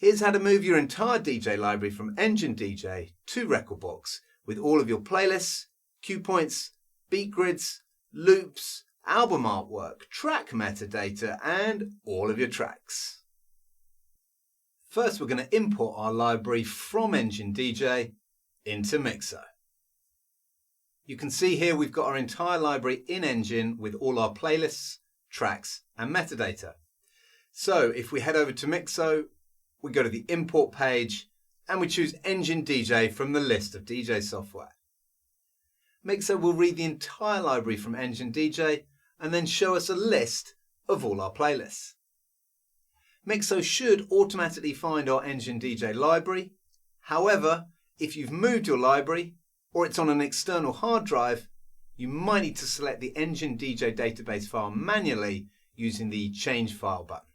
Here's how to move your entire DJ library from Engine DJ to Rekordbox with all of your playlists, cue points, beat grids, loops, album artwork, track metadata, and all of your tracks. First, we're going to import our library from Engine DJ into Mixo. You can see here we've got our entire library in Engine with all our playlists, tracks, and metadata. So if we head over to Mixo, we go to the import page and we choose Engine DJ from the list of DJ software. Mixo will read the entire library from Engine DJ and then show us a list of all our playlists. Mixo should automatically find our Engine DJ library. However, if you've moved your library or it's on an external hard drive, you might need to select the Engine DJ database file manually using the Change File button.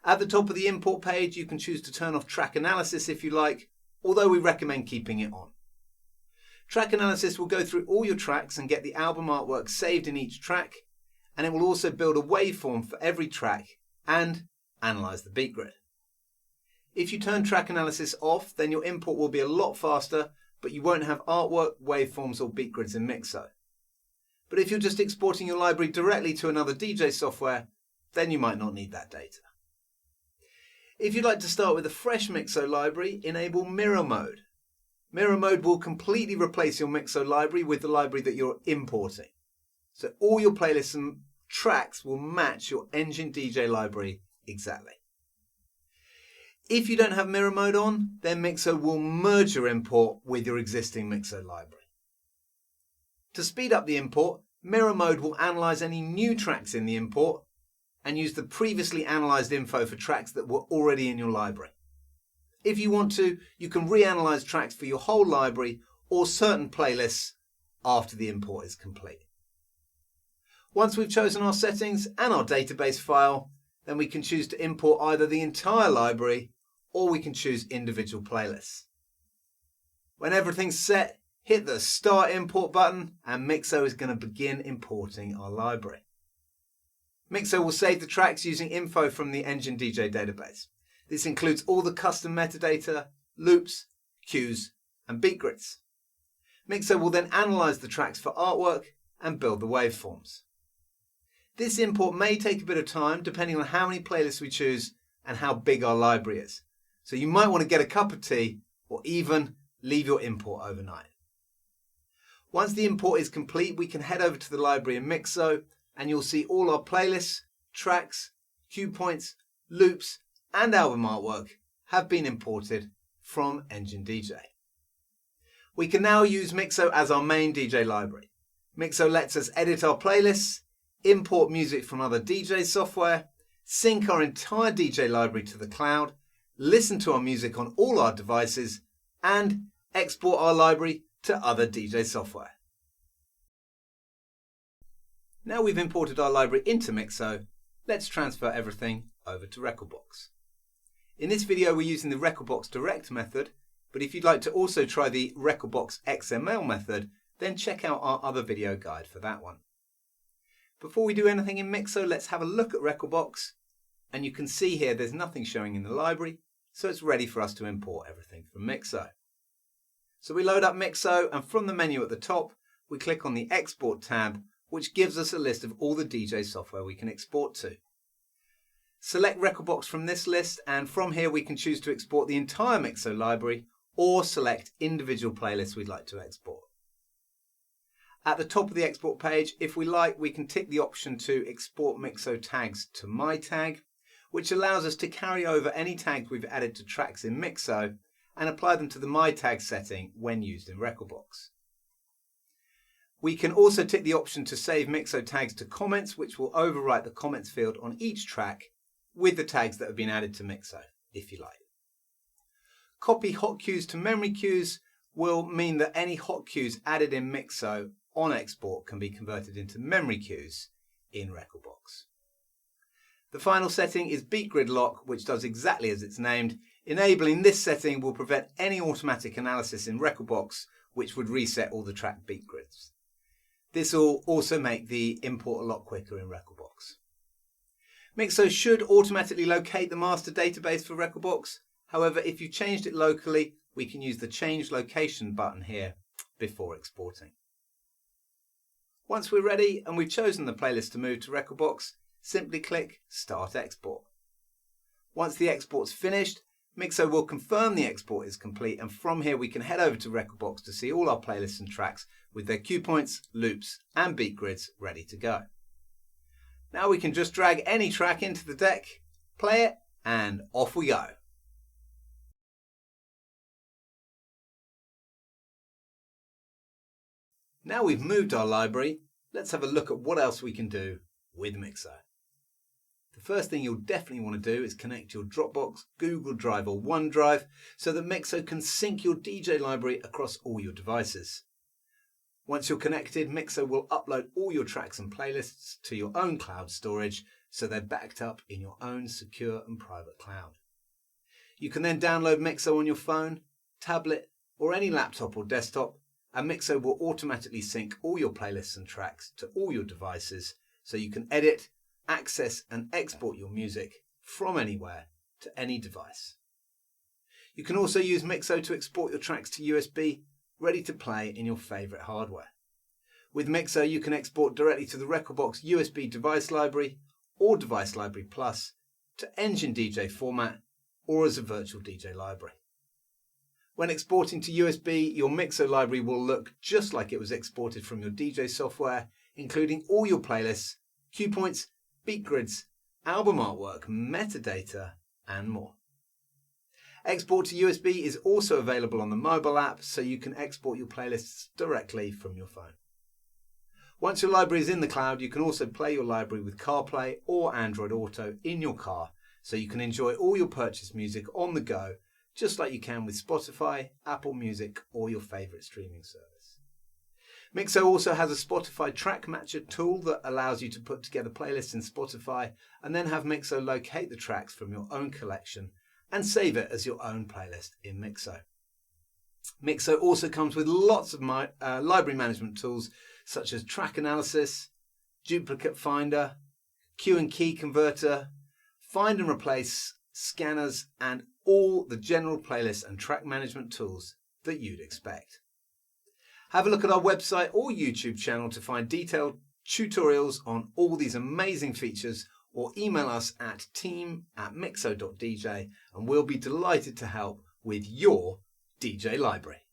At the top of the import page, you can choose to turn off track analysis if you like, although we recommend keeping it on. Track analysis will go through all your tracks and get the album artwork saved in each track, and it will also build a waveform for every track and analyze the beat grid. If you turn track analysis off, then your import will be a lot faster, but you won't have artwork, waveforms, or beat grids in Mixo. But if you're just exporting your library directly to another DJ software, then you might not need that data. If you'd like to start with a fresh Mixo library, enable Mirror Mode. Mirror Mode will completely replace your Mixo library with the library that you're importing. So all your playlists and tracks will match your Engine DJ library exactly. If you don't have Mirror Mode on, then Mixo will merge your import with your existing Mixo library. To speed up the import, Mirror Mode will analyze any new tracks in the import and use the previously analyzed info for tracks that were already in your library. If you want to, you can reanalyze tracks for your whole library or certain playlists after the import is complete. Once we've chosen our settings and our database file, then we can choose to import either the entire library or we can choose individual playlists. When everything's set, hit the Start Import button and Mixo is going to begin importing our library. Mixo will save the tracks using info from the Engine DJ database. This includes all the custom metadata, loops, cues, and beat grids. Mixo will then analyze the tracks for artwork and build the waveforms. This import may take a bit of time depending on how many playlists we choose and how big our library is. So you might want to get a cup of tea or even leave your import overnight. Once the import is complete, we can head over to the library in Mixo and you'll see all our playlists, tracks, cue points, loops, and album artwork have been imported from Engine DJ. We can now use Mixo as our main DJ library. Mixo lets us edit our playlists, import music from other DJ software, sync our entire DJ library to the cloud, listen to our music on all our devices, and export our library to other DJ software. Now we've imported our library into Mixo, let's transfer everything over to Rekordbox. In this video we're using the Rekordbox Direct method, but if you'd like to also try the Rekordbox XML method, then check out our other video guide for that one. Before we do anything in Mixo, let's have a look at Rekordbox, and you can see here there's nothing showing in the library, so it's ready for us to import everything from Mixo. So we load up Mixo, and from the menu at the top, we click on the Export tab, which gives us a list of all the DJ software we can export to. Select Rekordbox from this list, and from here we can choose to export the entire Mixo library or select individual playlists we'd like to export. At the top of the export page, if we like, we can tick the option to export Mixo tags to My Tag, which allows us to carry over any tags we've added to tracks in Mixo and apply them to the My Tag setting when used in Rekordbox. We can also tick the option to save Mixo tags to comments, which will overwrite the comments field on each track with the tags that have been added to Mixo, if you like. Copy hot cues to memory cues will mean that any hot cues added in Mixo on export can be converted into memory cues in Rekordbox. The final setting is Beat Grid Lock, which does exactly as it's named. Enabling this setting will prevent any automatic analysis in Rekordbox, which would reset all the track beat grids. This will also make the import a lot quicker in Rekordbox. Mixo should automatically locate the master database for Rekordbox. However, if you changed it locally, we can use the Change Location button here before exporting. Once we're ready and we've chosen the playlist to move to Rekordbox, simply click Start Export. Once the export's finished, Mixo will confirm the export is complete, and from here we can head over to Rekordbox to see all our playlists and tracks with their cue points, loops and beat grids ready to go. Now we can just drag any track into the deck, play it, and off we go. Now we've moved our library, let's have a look at what else we can do with Mixo. The first thing you'll definitely want to do is connect your Dropbox, Google Drive or OneDrive so that Mixo can sync your DJ library across all your devices. Once you're connected, Mixo will upload all your tracks and playlists to your own cloud storage so they're backed up in your own secure and private cloud. You can then download Mixo on your phone, tablet or any laptop or desktop, and Mixo will automatically sync all your playlists and tracks to all your devices so you can edit, access and export your music from anywhere to any device. You can also use Mixo to export your tracks to USB, ready to play in your favourite hardware. With Mixo you can export directly to the Rekordbox USB device library or Device Library Plus, to Engine DJ format or as a virtual DJ library. When exporting to USB, your Mixo library will look just like it was exported from your DJ software, including all your playlists, cue points, beat grids, album artwork, metadata and more. Export to USB is also available on the mobile app, so you can export your playlists directly from your phone. Once your library is in the cloud, you can also play your library with CarPlay or Android Auto in your car, so you can enjoy all your purchased music on the go, just like you can with Spotify, Apple Music or your favourite streaming service. Mixo also has a Spotify track matcher tool that allows you to put together playlists in Spotify and then have Mixo locate the tracks from your own collection and save it as your own playlist in Mixo. Mixo also comes with lots of library management tools such as track analysis, duplicate finder, cue and key converter, find and replace, scanners and all the general playlist and track management tools that you'd expect. Have a look at our website or YouTube channel to find detailed tutorials on all these amazing features, or email us at team@mixo.dj and we'll be delighted to help with your DJ library.